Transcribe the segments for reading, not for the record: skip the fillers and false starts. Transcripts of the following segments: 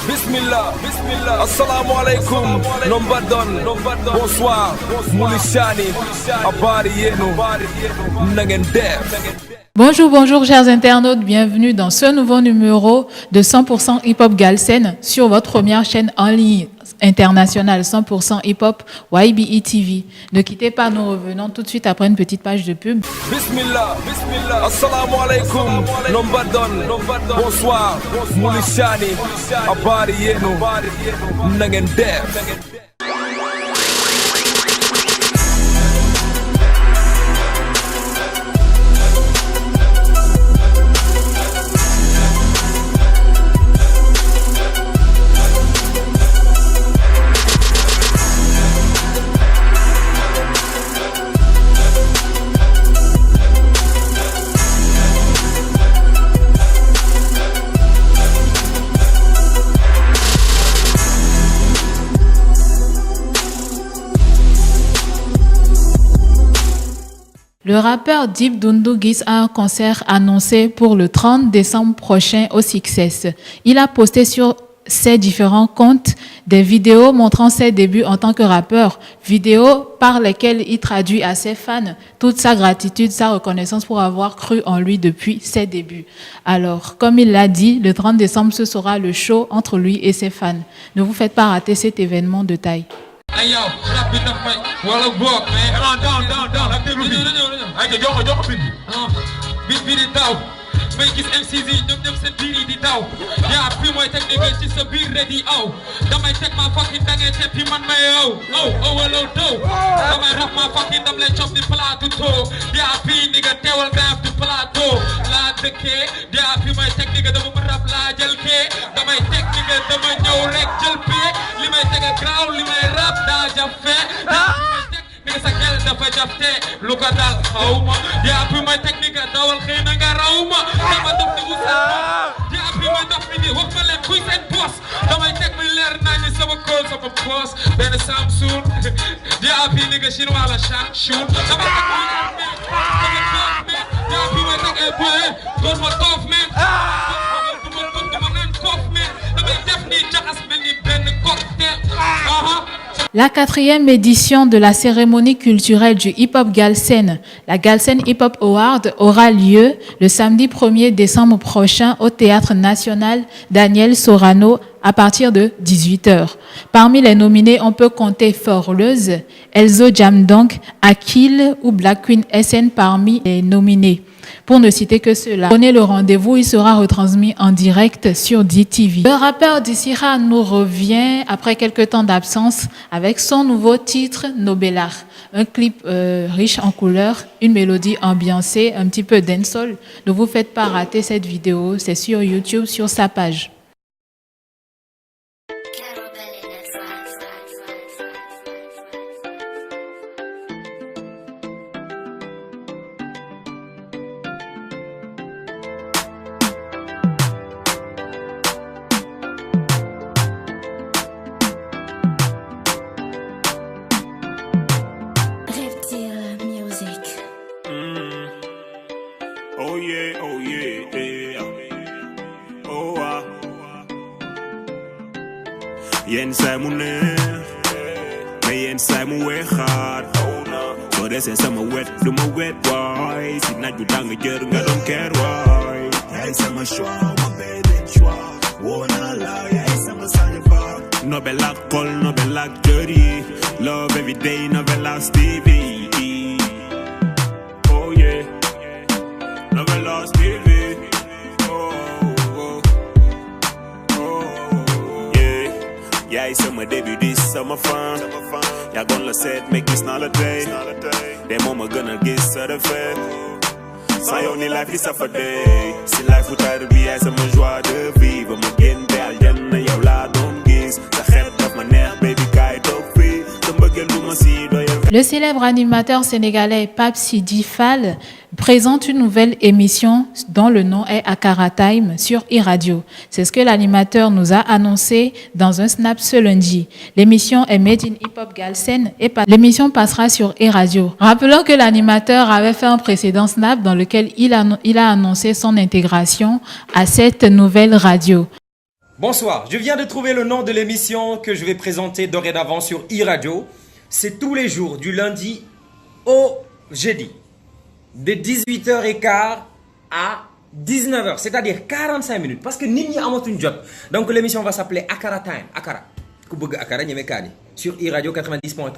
Bismillah, assalamu alaikum, nombadon, bonsoir, moulishani, abari yenu, nangendef. Bonjour, bonjour chers internautes, bienvenue dans ce nouveau numéro de 100% hip-hop Galsen sur votre première chaîne en ligne internationale 100% hip-hop YBE TV. Ne quittez pas, nous revenons tout de suite après une petite page de pub. Bismillah, assalamu alaikum, nombadon, bonsoir, moulishani, abari yenu, nangendef. Le rappeur Dip Doundou Guiss a un concert annoncé pour le 30 décembre prochain au Success. Il a posté sur ses différents comptes des vidéos montrant ses débuts en tant que rappeur, vidéos par lesquelles il traduit à ses fans toute sa gratitude, sa reconnaissance pour avoir cru en lui depuis ses débuts. Alors, comme il l'a dit, le 30 décembre, ce sera le show entre lui et ses fans. Ne vous faites pas rater cet événement de taille. Hey yo, rap bi daf may wala boog mais down ak déglu bi ay ca jox bi bi di daw may gis MCs yi ñoom ñëpp seen biir yi di daw yaa fi mooy technique ci sa biir ready aw damay teg ma fucking dange te pi man may yow wala dow damay rap ma fucking dam lay chop di plateau to yaa fi nigga teewal nga di plateau la dëkkee yaa fi mooy technique dama mu rap laa jël kee damay technique dama ñëw rek jël pee li may teg a graaw li may rap daa jafe nigga sa gel dafa jafte lu ko dal xawma yaa fi mooy technique dawal xëy na nga rawma dama dof ni bu sa yaa fi mooy dof ni wax ma leen kuy seen boss damay teg mi leer naa ni sama call sama boss benn Samsung yaa fi nigga chinois la Shun dama teg mi yaa fi mooy teg ay boy doon ma toof men dama naan koof men damay def ni jaxas mel ni benn cocktail La 4e édition de la cérémonie culturelle du hip-hop Galsen, la Galsen Hip-Hop Award, aura lieu le samedi 1er décembre prochain au Théâtre National Daniel Sorano à partir de 18h. Parmi les nominés, on peut compter Forleuse, Elzo Jamdong, Akil ou Black Queen SN parmi les nominés. Pour ne citer que cela. Donnez le rendez-vous, il sera retransmis en direct sur DTV. Le rappeur Dissira nous revient après quelques temps d'absence avec son nouveau titre Nobelard. Un clip riche en couleurs, une mélodie ambiancée, un petit peu dancehall. Ne vous faites pas rater cette vidéo, c'est sur YouTube, sur sa page. Oh yeah, oh ah. Yen saay mu neex, mais yen saay mu weexaat. Soo desee sama wet du ma wet waay, si naaj bu tàng jër nga doon keer waay. Yaay sama choix, ma baby choix, woo naa la yaay sama saliva. Nobel ak xol, nobel ak jër yi, love every day, nobel ak Stevie. Lost TV. Yeah, it's my debut, this summer fun. Y'all gonna set, make this not a day. Then mama gonna get certified. Sans yon ni life, it's a for day. Si life ou try to be as a joie de vivre. Ma gen be aljanna, yow la doon gis. Sa xet daf ma neex, baby, kay toog fii. Sa mbëggeel du ma si doy. Le célèbre animateur sénégalais Pape Sidi Fall présente une nouvelle émission dont le nom est Akara Time sur iRadio. C'est ce que l'animateur nous a annoncé dans un snap ce lundi. L'émission est Made in Hip Hop Galsen et l'émission passera sur iRadio. Rappelons que l'animateur avait fait un précédent snap dans lequel il a annoncé son intégration à cette nouvelle radio. Bonsoir, je viens de trouver le nom de l'émission que je vais présenter dorénavant sur e-radio. C'est tous les jours, du lundi au jeudi, de 18h15 à 19h, c'est-à-dire 45 minutes, parce que nit ñi amatuñ jot. Donc l'émission va s'appeler Akara Time. Akara, ku bëgg Akara ñeme kaani, sur e-radio 90.3.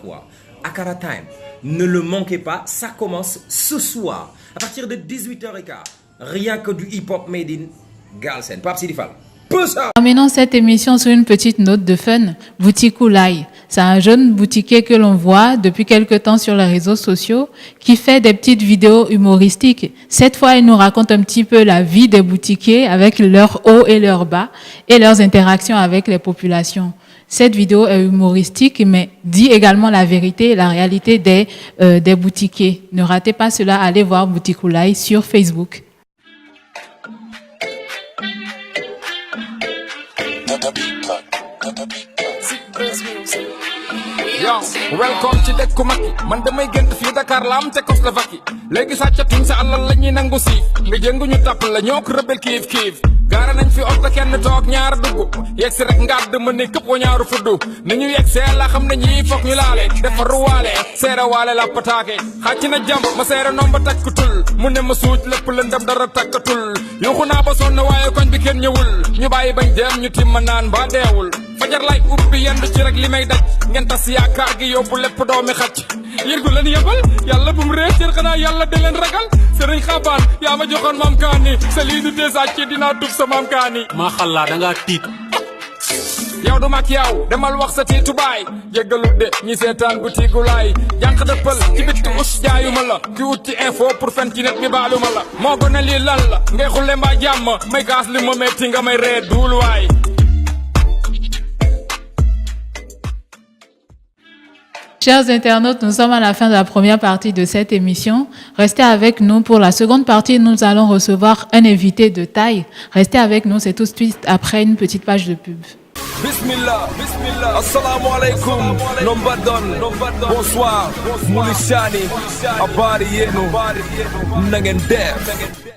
Akara Time, ne le manquez pas, ça commence ce soir, à partir de 18h15. Rien que du hip-hop made in Galsen. Pape Sidi Fall. Terminons cette émission sur une petite note de fun. Bouticoulaye, c'est un jeune boutiquier que l'on voit depuis quelque temps sur les réseaux sociaux qui fait des petites vidéos humoristiques. Cette fois, il nous raconte un petit peu la vie des boutiquiers avec leurs hauts et leurs bas et leurs interactions avec les populations. Cette vidéo est humoristique, mais dit également la vérité et la réalité des boutiquiers. Ne ratez pas cela, allez voir Bouticoulaye sur Facebook. Yo, welcome ci dëkku Macky man damay gënt fii Dakar la am te Slovaquie léegi sàccatuñ sa alal la ñuy nangu siif nga jëngu ñu tàpp la ñoo ko rëbel kiif kiif gaara nañ fi oto kenn toog ñaar dugg yegg si rek ngàdd ma ne këpp ko ñaaru fuddu ni ñu yegg see la xam ne ñii foog ñu laale defaru waale seere waale la pataake xàcc na jam ma seere nomba takkutul mu ne ma suuj lépp lëndam dara takkatul yuuxu naa ba sonn waaye koñ bi kenn ñëwul ñu bàyyi bañ dem ñu timma naan ba deewul fajar lay ubbi yendu ci rek li may daj ngeen tas yaakaar gi yóbbu lépp doomi xacc yéen gu leen yebal yàlla bu mu réer cër xanaa yàlla da leen ragal sëriñ xabaan yaa ma joxoon maam kaani sa lii du dee sàcc dinaa tub sa maam kaani maa xallaa da ngaa tiit yow du mag yow demal wax sa tiitu baay jéggalu de ñi seetaan bu tiigulaay jànq dëppal ci bitti us jaayuma la ki ut ci info pour fen ci net mi baaluma la moo gone lii lan la ngay xulle mbaa jàmm may gaas li ma metti nga may ree duul waay. Chers internautes, nous sommes à la fin de la première partie de cette émission. Restez avec nous. Pour la seconde partie, nous allons recevoir un invité de taille. Restez avec nous, c'est tout de suite après une petite page de pub. Bismillah, assalamu alaikum, nombadon, bonsoir, mulishani, abari yenu, nangen def.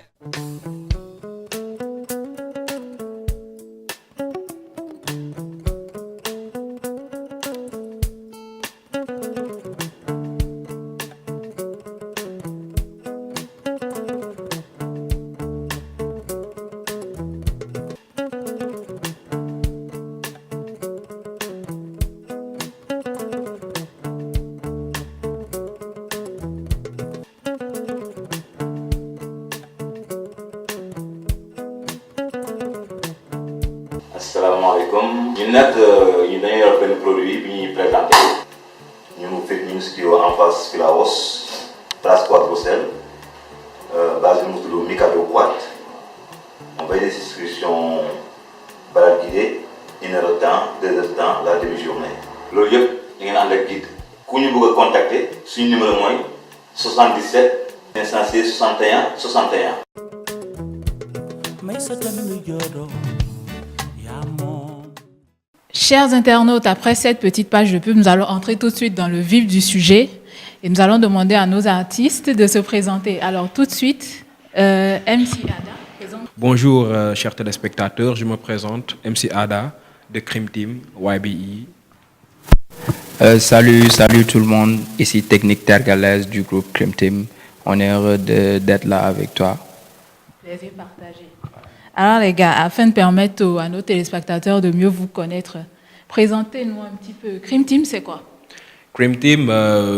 Asalaamaaleykum ñun nag ñu dañoo yor benn produit bi ñuy présenté ñu fekk ñu studio en face Philaos place Porte Bruxelles base bi mu tudd Mikado Boîte on fait des inscriptions balade guidée 1 heure de temps 2 heures de temps la demi-journée loolu yëpp da ngeen ànd ak guide ku ñu bëgg a contacter suñu numéro mooy 77 516 61 61. Chers internautes, après cette petite page de pub, nous allons entrer tout de suite dans le vif du sujet et nous allons demander à nos artistes de se présenter. Alors tout de suite, MC Ada. Présente. Bonjour chers téléspectateurs, je me présente MC Ada de Crime Team YBE. Salut tout le monde, ici Technique Tergalaise du groupe Crime Team. On est heureux d'être là avec toi. Plaisir partagé. Alors les gars, afin de permettre à nos téléspectateurs de mieux vous connaître, présentez-nous un petit peu. Crime Team, c'est quoi? Crime Team,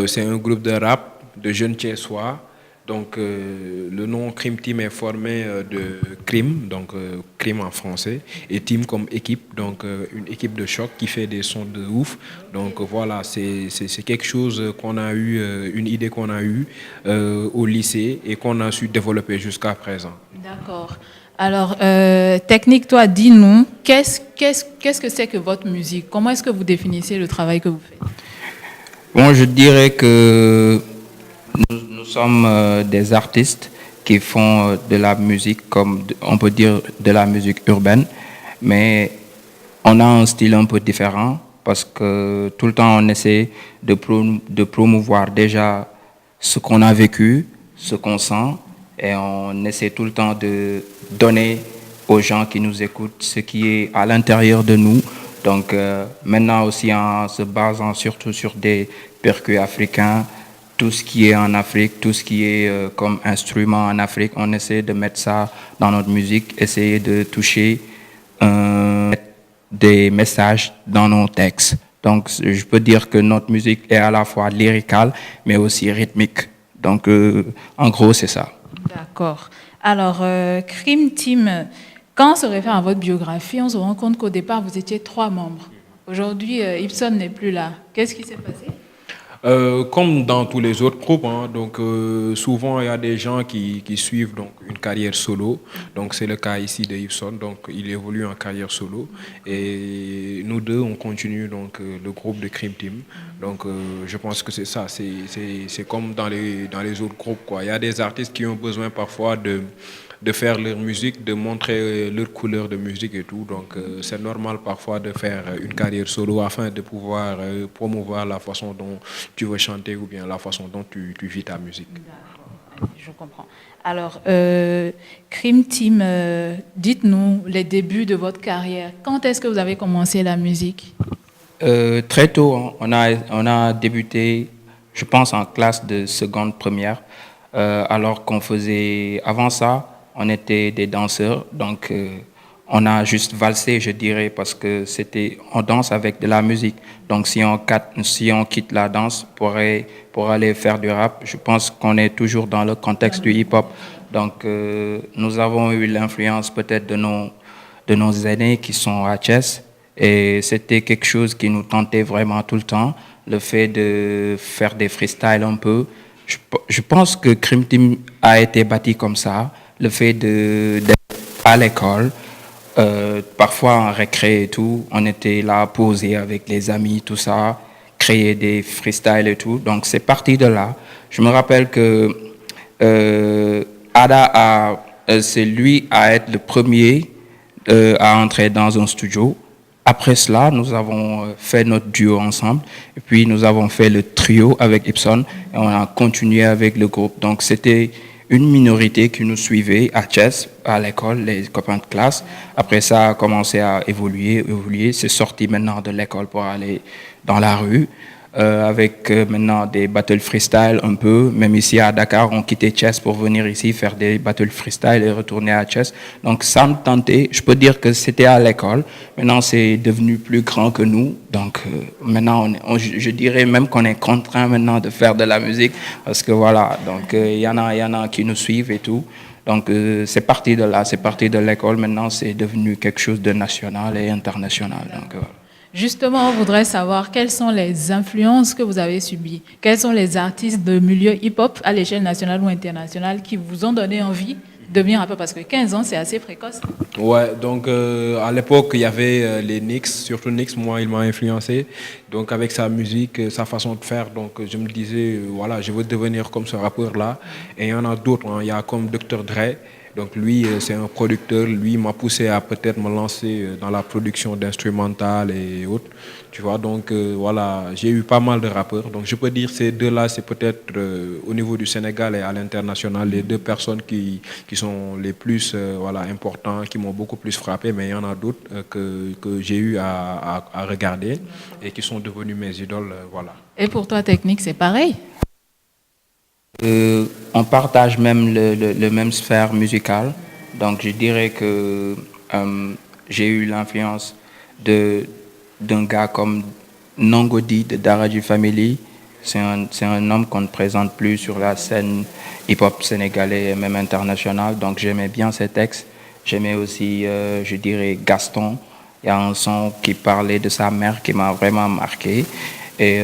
c'est un groupe de rap de jeunes Thiessois. Donc le nom Crime Team est formé de crime, donc crime en français, et team comme équipe, donc une équipe de choc qui fait des sons de ouf. Donc voilà, c'est quelque chose qu'on a eu, une idée qu'on a eue au lycée et qu'on a su développer jusqu'à présent. D'accord. Alors, Technique, toi, dis-nous, qu'est-ce que c'est que votre musique? Comment est-ce que vous définissez le travail que vous faites? Bon, je dirais que nous sommes des artistes qui font de la musique, comme on peut dire de la musique urbaine, mais on a un style un peu différent parce que tout le temps on essaie de promouvoir déjà ce qu'on a vécu, ce qu'on sent, et on essaie tout le temps de donner aux gens qui nous écoutent ce qui est à l'intérieur de nous. Donc maintenant aussi en se basant surtout sur des percus africains, tout ce qui est en Afrique, tout ce qui est comme instrument en Afrique, on essaie de mettre ça dans notre musique, essayer de toucher des messages dans nos textes. Donc je peux dire que notre musique est à la fois lyricale mais aussi rythmique. Donc en gros c'est ça. D'accord. Alors, Cream Team, quand on se réfère à votre biographie, on se rend compte qu'au départ, vous étiez 3 membres. Aujourd'hui, Ibson n'est plus là. Qu'est-ce qui s'est passé? Comme dans tous les autres groupes, hein, donc souvent il y a des gens qui suivent donc une carrière solo. Donc c'est le cas ici de Ibson. Donc il évolue en carrière solo et nous deux on continue donc le groupe de Cream Team. Donc je pense que c'est ça. C'est comme dans les autres groupes quoi. Il y a des artistes qui ont besoin parfois de faire leur musique, de montrer leur couleur de musique et tout. Donc c'est normal parfois de faire une carrière solo afin de pouvoir promouvoir la façon dont tu veux chanter ou bien la façon dont tu vis ta musique. D'accord, je comprends. Alors, Cream Team, dites-nous les débuts de votre carrière. Quand est-ce que vous avez commencé la musique? Très tôt, hein. On a débuté, je pense, en classe de seconde première, alors qu'on faisait, avant ça, on était des danseurs, donc on a juste valsé, je dirais, parce que on danse avec de la musique. Donc si on quitte la danse pour aller faire du rap, je pense qu'on est toujours dans le contexte du hip-hop. Donc nous avons eu l'influence peut-être de nos aînés qui sont à Thiès, et c'était quelque chose qui nous tentait vraiment tout le temps, le fait de faire des freestyles un peu. Je pense que Cream Team a été bâti comme ça. Le fait d'être à l'école, parfois en récré et tout, on était là posé avec les amis, tout ça, créer des freestyles et tout. Donc c'est parti de là. Je me rappelle que Ada c'est lui à être le premier à entrer dans un studio. Après cela, nous avons fait notre duo ensemble et puis nous avons fait le trio avec Ibson et on a continué avec le groupe. Donc c'était une minorité qui nous suivait à Thiès, à l'école, les copains de classe. Après ça a commencé à évoluer. C'est sorti maintenant de l'école pour aller dans la rue, avec maintenant des battles freestyle un peu. Même ici à Dakar, on quittait Thiès pour venir ici faire des battles freestyle et retourner à Thiès. Donc ça me tentait. Je peux dire que c'était à l'école. Maintenant, c'est devenu plus grand que nous. Donc maintenant, je dirais même qu'on est contraint maintenant de faire de la musique parce que voilà. Donc il y en a qui nous suivent et tout. Donc c'est parti de là, c'est parti de l'école. Maintenant, c'est devenu quelque chose de national et international. Donc voilà. Justement, on voudrait savoir quelles sont les influences que vous avez subies. Quels sont les artistes de milieu hip-hop à l'échelle nationale ou internationale qui vous ont donné envie de devenir rappeur? Parce que 15 ans, c'est assez précoce. Ouais, donc à l'époque, il y avait les Nix, surtout Nix, moi, il m'a influencé. Donc avec sa musique, sa façon de faire, donc je me disais, voilà, je veux devenir comme ce rappeur-là. Et il y en a d'autres, hein. Il y a comme Dr. Dre. Donc lui, c'est un producteur, lui m'a poussé à peut-être me lancer dans la production d'instrumental et autres, tu vois. Donc voilà, j'ai eu pas mal de rappeurs. Donc je peux dire ces deux-là, c'est peut-être au niveau du Sénégal et à l'international, les deux personnes qui sont les plus voilà, importants, qui m'ont beaucoup plus frappé, mais il y en a d'autres que j'ai eu à regarder et qui sont devenus mes idoles, voilà. Et pour toi, Technique, c'est pareil? On partage même le même sphère musicale. Donc je dirais que j'ai eu l'influence d'un gars comme Nongodi de Daraju Family. C'est un homme qu'on ne présente plus sur la scène hip-hop sénégalais et même internationale. Donc j'aimais bien ses textes. J'aimais aussi, je dirais, Gaston. Il y a un son qui parlait de sa mère qui m'a vraiment marqué. Et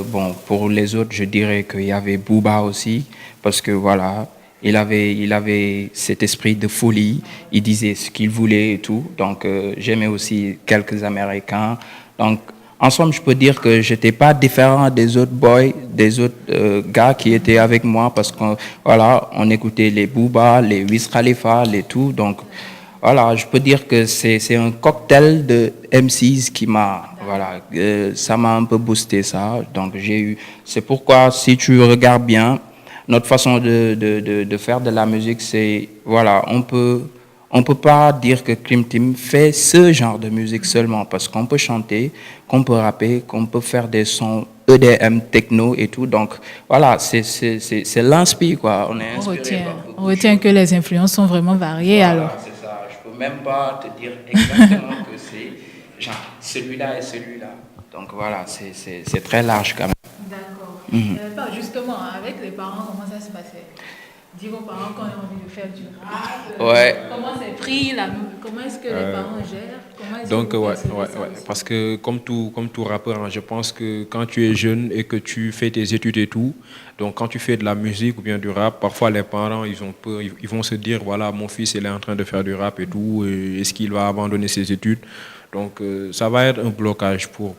bon, pour les autres, je dirais qu'il y avait Booba aussi, parce que voilà, il avait cet esprit de folie, il disait ce qu'il voulait et tout. Donc j'aimais aussi quelques Américains. Donc en somme, je peux dire que j'étais pas différent des autres boys, des autres gars qui étaient avec moi, parce que voilà, on écoutait les Booba, les Wiz Khalifa, les tout. Donc voilà, je peux dire que c'est un cocktail de MCs qui m'a, voilà, ça m'a un peu boosté ça. Donc c'est pourquoi si tu regardes bien, notre façon de faire de la musique, c'est, voilà, on peut pas dire que Cream Team fait ce genre de musique seulement, parce qu'on peut chanter, qu'on peut rapper, qu'on peut faire des sons EDM, techno et tout. Donc voilà, c'est l'inspire, quoi. On est inspiré par beaucoup On retient que les influences sont vraiment variées voilà, alors. c'est ça. Je peux même pas te dire exactement que c'est genre celui-là et celui-là. Donc voilà, c'est très large quand même. D'accord. Justement, avec les parents, comment ça se passait? Dire aux parents qu'on a envie de faire du rap. Ouais. Comment c'est pris comment est-ce que les parents gèrent? Comment est-ce Donc, que vous ouais, percevez ça aussi? parce que comme tout rappeur, hein, je pense que quand tu es jeune et que tu fais tes études et tout, donc quand tu fais de la musique ou bien du rap, parfois les parents, ils ont peur, ils vont se dire, voilà, mon fils, il est en train de faire du rap et tout, et est-ce qu'il va abandonner ses études? Donc, ça va être un blocage pour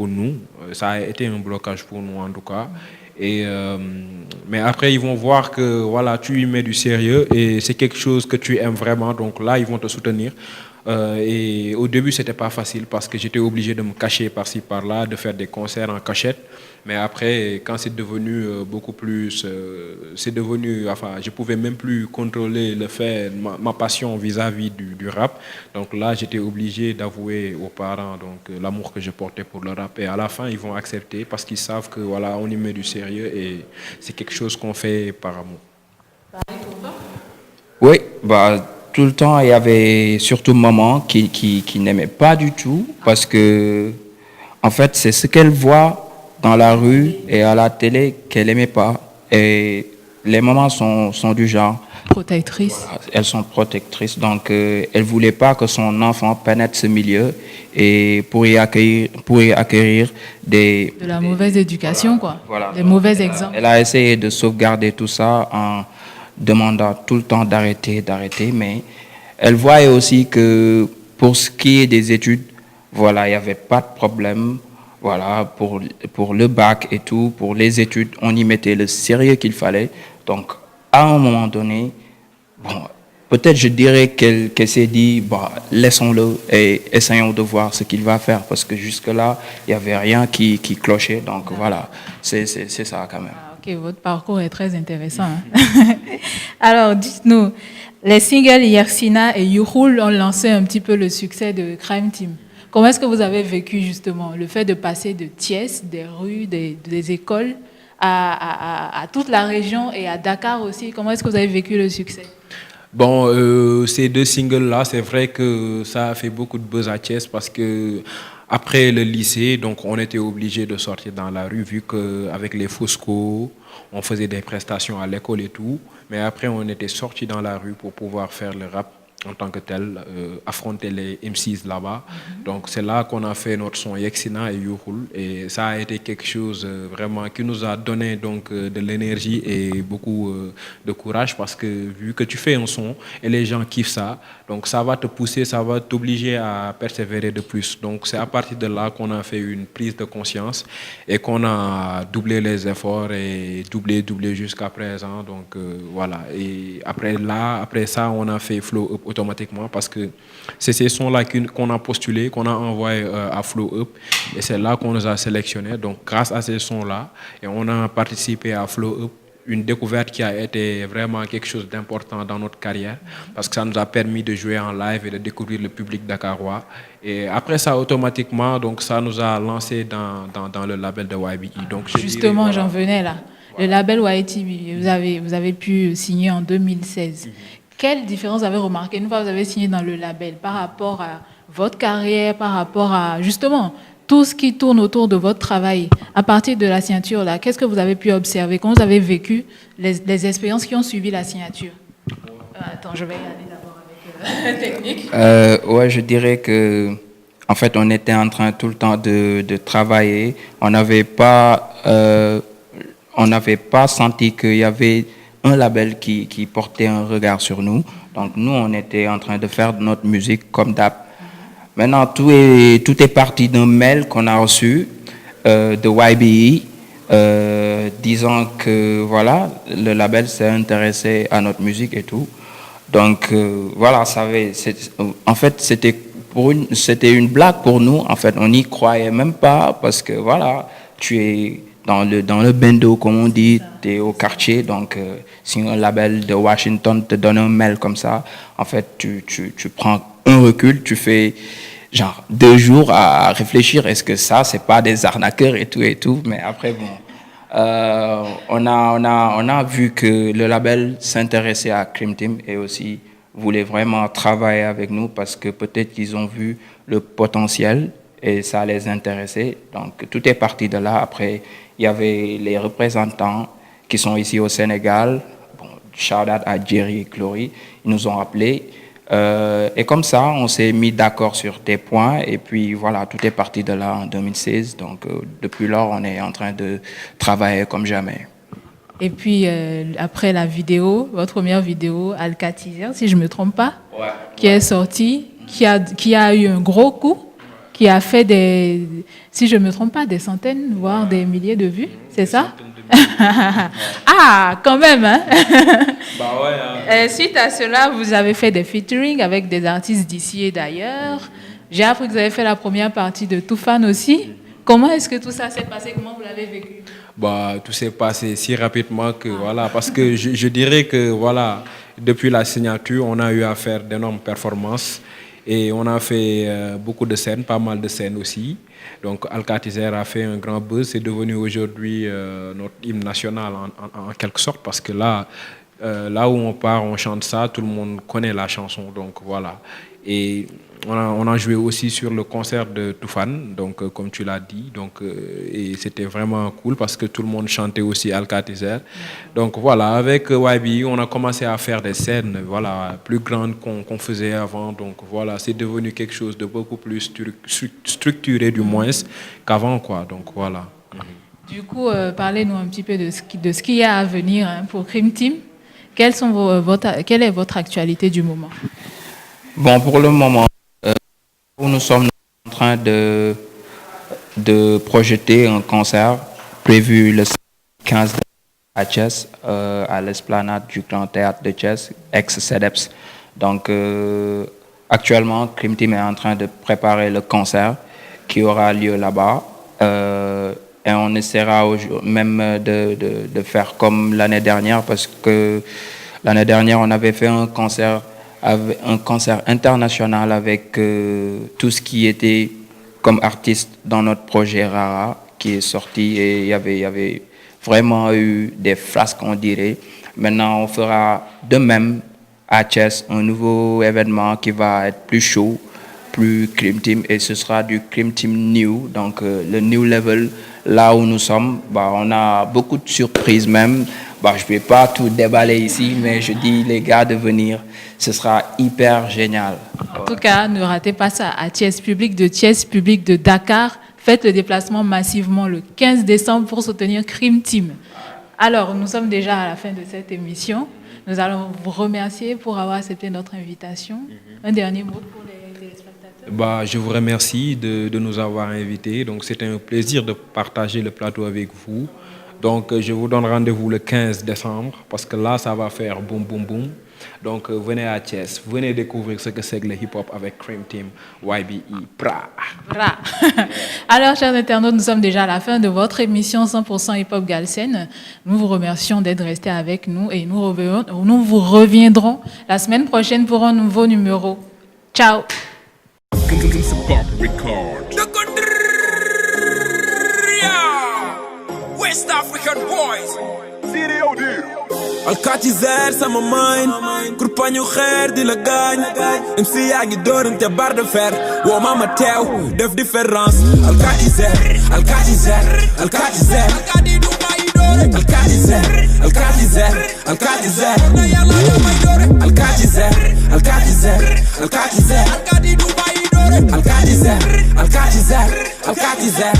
nous. Ça a été un blocage pour nous, en tout cas. Mais après, ils vont voir que voilà, tu y mets du sérieux et c'est quelque chose que tu aimes vraiment. Donc là, ils vont te soutenir. Et au début, c'était pas facile parce que j'étais obligé de me cacher par-ci, par-là, de faire des concerts en cachette. Mais après, quand c'est devenu beaucoup plus, c'est devenu, enfin, je pouvais même plus contrôler le fait, ma passion vis-à-vis du rap. Donc là, j'étais obligé d'avouer aux parents donc l'amour que je portais pour le rap. Et à la fin, ils vont accepter parce qu'ils savent que voilà, on y met du sérieux et c'est quelque chose qu'on fait par amour. Oui, bah, tout le temps, il y avait surtout maman qui n'aimait pas du tout parce que, en fait, c'est ce qu'elle voit dans la rue et à la télé qu'elle aimait pas. Et les mamans sont du genre. Protectrice. Elles sont protectrices, donc elle voulait pas que son enfant pénètre ce milieu et pour y acquérir De la mauvaise éducation, quoi. Voilà. Des mauvais exemples. Elle a essayé de sauvegarder tout ça en demandant tout le temps d'arrêter, mais elle voyait aussi que pour ce qui est des études, voilà, il n'y avait pas de problème. Voilà, pour le bac et tout, pour les études, on y mettait le sérieux qu'il fallait. Donc, à un moment donné, bon, peut-être je dirais qu'elle s'est dit, bah, laissons-le et essayons de voir ce qu'il va faire, parce que jusque-là, il n'y avait rien qui clochait. Donc, voilà, c'est ça quand même. Ok, votre parcours est très intéressant. Hein. Alors, dites-nous, les singles Yersina et Youhoul ont lancé un petit peu le succès de Crime Team. Comment est-ce que vous avez vécu justement le fait de passer de Thiès, des rues, des écoles, à toute la région et à Dakar aussi? Comment est-ce que vous avez vécu le succès? Bon, ces deux singles-là, c'est vrai que ça a fait beaucoup de buzz à Thiès parce que après le lycée, donc on était obligé de sortir dans la rue vu qu'avec les Fosco, on faisait des prestations à l'école et tout. Mais après, on était sorti dans la rue pour pouvoir faire le rap en tant que tel, affronter les MCs là-bas. Donc c'est là qu'on a fait notre son Yeksina et Youhoul. Et ça a été quelque chose vraiment qui nous a donné donc, de l'énergie et beaucoup de courage parce que vu que tu fais un son et les gens kiffent ça, donc ça va te pousser, ça va t'obliger à persévérer de plus. Donc c'est à partir de là qu'on a fait une prise de conscience et qu'on a doublé les efforts et doublé jusqu'à présent. Donc voilà. Et après ça, on a fait Flow Up automatiquement parce que c'est ces sons-là qu'on a postulés, qu'on a envoyés à Flow Up et c'est là qu'on nous a sélectionnés. Donc grâce à ces sons-là, et on a participé à Flow Up, une découverte qui a été vraiment quelque chose d'important dans notre carrière parce que ça nous a permis de jouer en live et de découvrir le public dakarois. Et après ça, automatiquement, donc ça nous a lancé dans le label de YBE. Donc, justement, voilà. j'en venais là. Le label YTB, vous avez pu signer en 2016. Quelle différence vous avez remarqué une fois que vous avez signé dans le label par rapport à votre carrière, par rapport à justement tout ce qui tourne autour de votre travail à partir de la signature là? Qu'est-ce que vous avez pu observer? Comment vous avez vécu les expériences qui ont suivi la signature? Attends, je vais y aller d'abord avec la technique. Ouais, je dirais que en fait, on était en train tout le temps de travailler. On n'avait pas senti qu'il y avait un label qui portait un regard sur nous. Donc nous, on était en train de faire notre musique comme d'hab. Maintenant, tout est parti d'un mail qu'on a reçu de YBE disant que voilà, le label s'est intéressé à notre musique et tout. Donc voilà, en fait, c'était une blague pour nous. En fait, on n'y croyait même pas parce que voilà, tu es dans le bendo, comme on dit, tu es au quartier. Donc, si un label de Washington te donne un mail comme ça, en fait, tu prends un recul, tu fais genre 2 jours à réfléchir. Est-ce que ça, c'est pas des arnaqueurs et tout. Mais après, bon, on a vu que le label s'intéressait à Cream Team et aussi voulait vraiment travailler avec nous parce que peut-être qu'ils ont vu le potentiel et ça les intéressait. Donc, tout est parti de là. Après, il y avait les représentants qui sont ici au Sénégal. Bon, shout out à Jerry et Chloé. Ils nous ont appelés. Et comme ça, on s'est mis d'accord sur des points. Et puis, voilà, tout est parti de là en 2016. Donc, depuis lors, on est en train de travailler comme jamais. Et puis, après la vidéo, votre première vidéo, Alcatizer, si je ne me trompe pas, qui est sortie, qui a eu un gros coup, qui a fait si je ne me trompe pas, des centaines, voire des milliers de vues, c'est ça? Ah, quand même, hein? Bah ouais. Suite à cela, vous avez fait des featuring avec des artistes d'ici et d'ailleurs. J'ai appris que vous avez fait la première partie de Toufan aussi. Comment est-ce que tout ça s'est passé? Comment vous l'avez vécu? Bah, tout s'est passé si rapidement que voilà, parce que je dirais que voilà, depuis la signature, on a eu à faire d'énormes performances et on a fait beaucoup de scènes, pas mal de scènes aussi. Donc Alcatizer a fait un grand buzz, c'est devenu aujourd'hui notre hymne national en quelque sorte parce que là où on part, on chante ça, tout le monde connaît la chanson, donc voilà. Et on a joué aussi sur le concert de Toufan, donc comme tu l'as dit, donc et c'était vraiment cool parce que tout le monde chantait aussi Alcatizer. Donc voilà, avec YB, on a commencé à faire des scènes, voilà, plus grandes qu'on faisait avant. Donc voilà, c'est devenu quelque chose de beaucoup plus structuré du moins qu'avant, quoi. Donc voilà. Du coup, parlez-nous un petit peu de ce qu'il y a à venir pour Cream Team. Quelle est votre actualité du moment? Bon, pour le moment, nous sommes en train de projeter un concert prévu le 15 à Thiès, à l'esplanade du Grand Théâtre de Thiès, ex-CEDEPS. Donc, actuellement, Cream Team est en train de préparer le concert qui aura lieu là-bas. Et on essaiera même de faire comme l'année dernière, parce que l'année dernière, on avait fait un concert international avec tout ce qui était comme artiste dans notre projet Rara qui est sorti et il y avait vraiment eu des flasques, on dirait. Maintenant, on fera de même à Thiès un nouveau événement qui va être plus chaud, plus Cream Team et ce sera du Cream Team New, donc le New Level, là où nous sommes. Bah, on a beaucoup de surprises même. Bah, je ne vais pas tout déballer ici, mais je dis les gars de venir, ce sera hyper génial. En tout cas, ne ratez pas ça à Thiès, public de Dakar. Faites le déplacement massivement le 15 décembre pour soutenir Cream Team. Alors, nous sommes déjà à la fin de cette émission. Nous allons vous remercier pour avoir accepté notre invitation. Un dernier mot pour les téléspectateurs. Bah, je vous remercie de nous avoir invités. Donc, c'était un plaisir de partager le plateau avec vous. Donc, je vous donne rendez-vous le 15 décembre parce que là, ça va faire boum, boum, boum. Donc, venez à Thiès, venez découvrir ce que c'est que le hip-hop avec Cream Team, YBE, Bra. Alors, chers internautes, nous sommes déjà à la fin de votre émission 100% hip-hop Galsen. Nous vous remercions d'être restés avec nous et nous vous reviendrons la semaine prochaine pour un nouveau numéro. Ciao. West African boys. Alcatizer sama mind kurpañu xeer di la gaañ MC yaa ngi doorante bar de fer woo mama teew def différence Alcatizer Alcatizer Alcatizer Alcatizer Alcatizer Alcatizer Alcatizer Alcatizer Alcatizer Alcatizer Alcatizer Alcatizer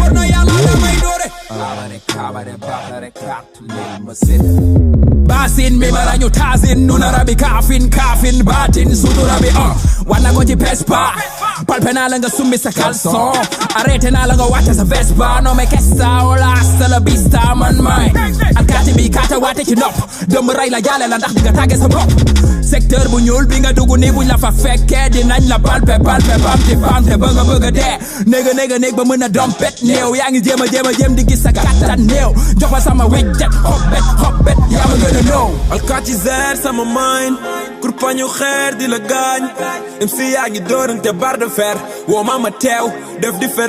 Basin mi baranyo tazin nuna rabi kafin batin sudu rabi wana goji pespa palpena langa sumbi sa calzon arete na langa wata sa vespa no me kesta ola hasta la vista man mai alkati bi kata wate kinop dum ray la yale la ndax diga tagge sa bop secteur bu ñuul bi nga dugg ni buñ la fa fekkee dinañ la palpe bamte ba nga bëgg a dee néeg ba mën a dompet néew yaa ngi jéem di gis sa kattan néew jox ma sama wejjet xobbet yaa ma gën a néew alkaati zer sama mind kurpañu xeer di la gaañ MC yaa ngi doorante barre de fer woo ma teew def di fer